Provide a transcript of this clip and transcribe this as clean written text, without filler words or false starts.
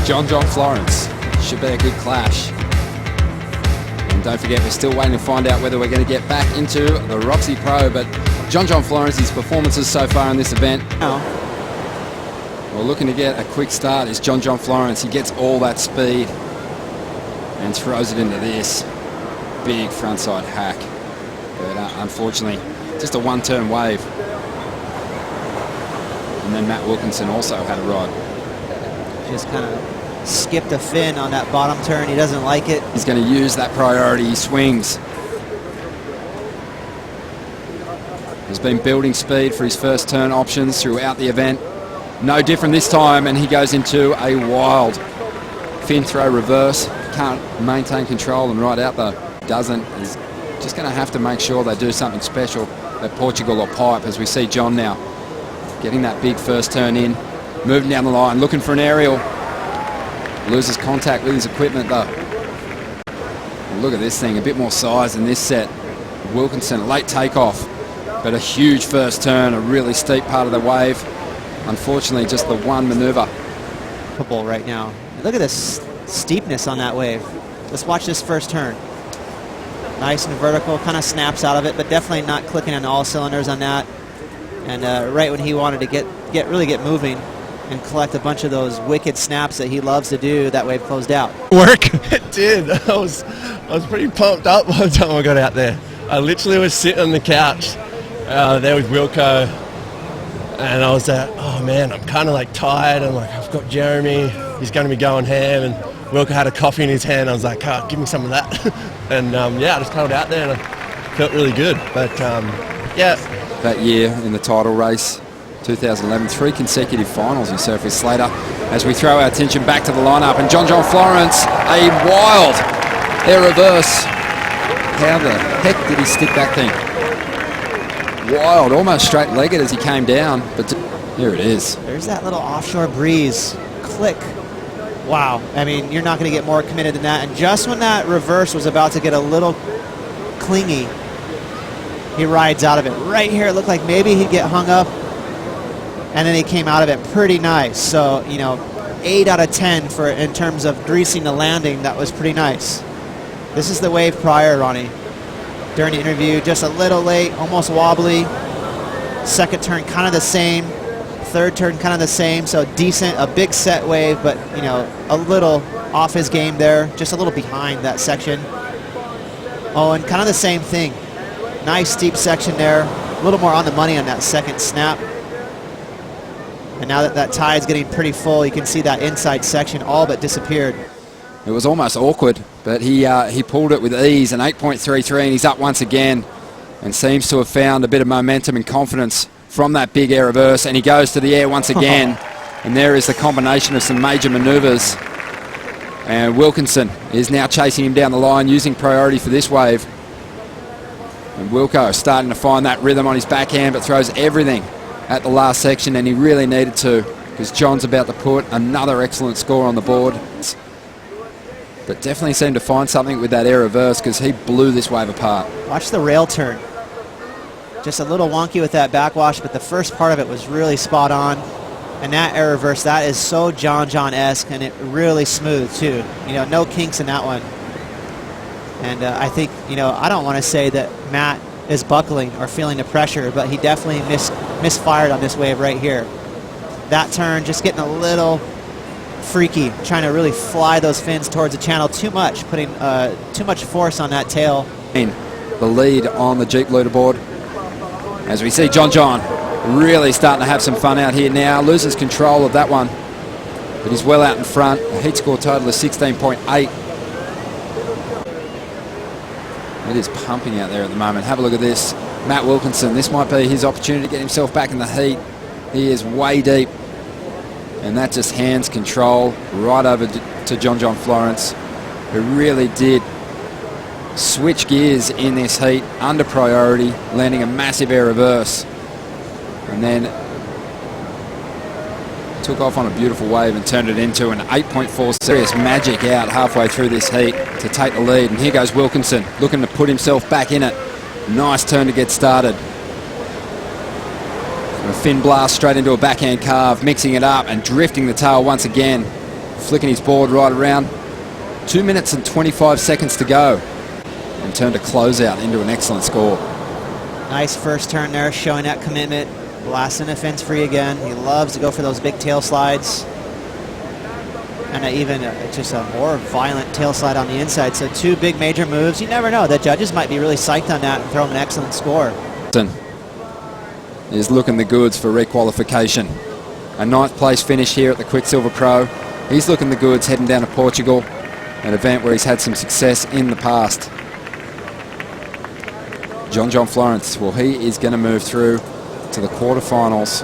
John Florence. Should be a good clash. And don't forget, we're still waiting to find out whether we're going to get back into the Roxy Pro, but John Florence's performances so far in this event. Well, looking to get a quick start is John Florence. He gets all that speed and throws it into this big frontside hack. But unfortunately, just a one-turn wave. And then Matt Wilkinson also had a ride. Just kind of skipped a fin on that bottom turn. He doesn't like it. He's going to use that priority. He swings. He's been building speed for his first turn options throughout the event. No different this time, and he goes into a wild fin throw reverse. Can't maintain control and right out though. Doesn't. He's just going to have to make sure they do something special at Portugal or pipe, as we see John now getting that big first turn in, moving down the line, looking for an aerial. Loses contact with his equipment though. And look at this thing, a bit more size in this set. Wilkinson, late takeoff, but a huge first turn, a really steep part of the wave. Unfortunately, just the one maneuver. Right now. Look at this steepness on that wave. Let's watch this first turn. Nice and vertical, kind of snaps out of it, but definitely not clicking on all cylinders on that. And right when he wanted to really get moving and collect a bunch of those wicked snaps that he loves to do, that wave closed out. Work. It did. I was pretty pumped up by the time I got out there. I literally was sitting on the couch there with Wilco, and I was like, oh man, I'm kind of like tired. I'm like, I've got Jeremy, he's going to be going ham, and Wilco had a coffee in his hand. I was like, oh, give me some of that. And yeah, I just cuddled out there and I felt really good. But yeah. That year in the title race, 2011, 3 consecutive finals himself with Slater. As we throw our attention back to the lineup, and John Florence, a wild air reverse. How the heck did he stick that thing? Wild, almost straight-legged as he came down, but here it is. There's that little offshore breeze. Click. Wow. I mean, you're not going to get more committed than that. And just when that reverse was about to get a little clingy, he rides out of it. Right here, it looked like maybe he'd get hung up, and then he came out of it pretty nice. So, you know, 8 out of 10 in terms of greasing the landing. That was pretty nice. This is the wave prior, Ronnie. During the interview, just a little late, almost wobbly. Second turn, kind of the same. Third turn, kind of the same. So decent, a big set wave, but, you know, a little off his game there. Just a little behind that section. Oh, and kind of the same thing. Nice steep section there. A little more on the money on that second snap. And now that that tide is getting pretty full, you can see that inside section all but disappeared. It was almost awkward, but he pulled it with ease, an 8.33, and he's up once again and seems to have found a bit of momentum and confidence from that big air reverse, and he goes to the air once again. And there is the combination of some major maneuvers. And Wilkinson is now chasing him down the line, using priority for this wave. And Wilco starting to find that rhythm on his backhand, but throws everything at the last section, and he really needed to, because John's about to put another excellent score on the board. But definitely seemed to find something with that air reverse, because he blew this wave apart. Watch the rail turn. Just a little wonky with that backwash, but the first part of it was really spot on. And that air reverse, that is so John-esque, and it really smooth too. You know, no kinks in that one. And I think, you know, I don't want to say that Matt is buckling or feeling the pressure, but he definitely misfired on this wave right here. That turn, just getting a little freaky, trying to really fly those fins towards the channel too much, putting too much force on that tail. The lead on the Jeep leaderboard. As we see John really starting to have some fun out here now. Loses control of that one, but he's well out in front. A heat score total of 16.8. It is pumping out there at the moment. Have a look at this. Matt Wilkinson, this might be his opportunity to get himself back in the heat. He is way deep. And that just hands control right over to John Florence, who really did switch gears in this heat under priority, landing a massive air reverse. And then took off on a beautiful wave and turned it into an 8.4. Serious magic out halfway through this heat to take the lead. And here goes Wilkinson, looking to put himself back in it. Nice turn to get started. A fin blast straight into a backhand carve, mixing it up and drifting the tail once again. flicking his board right around. 2 minutes and 25 seconds to go. And turned a closeout into an excellent score. Nice first turn there, showing that commitment. Blasting the fence free again. He loves to go for those big tail slides. And even just a more violent tail slide on the inside. So 2 big major moves. You never know. The judges might be really psyched on that and throw him an excellent score. Is looking the goods for requalification. A 9th place finish here at the Quiksilver Pro. He's looking the goods heading down to Portugal, an event where he's had some success in the past. John Florence, well, he is going to move through to the quarterfinals.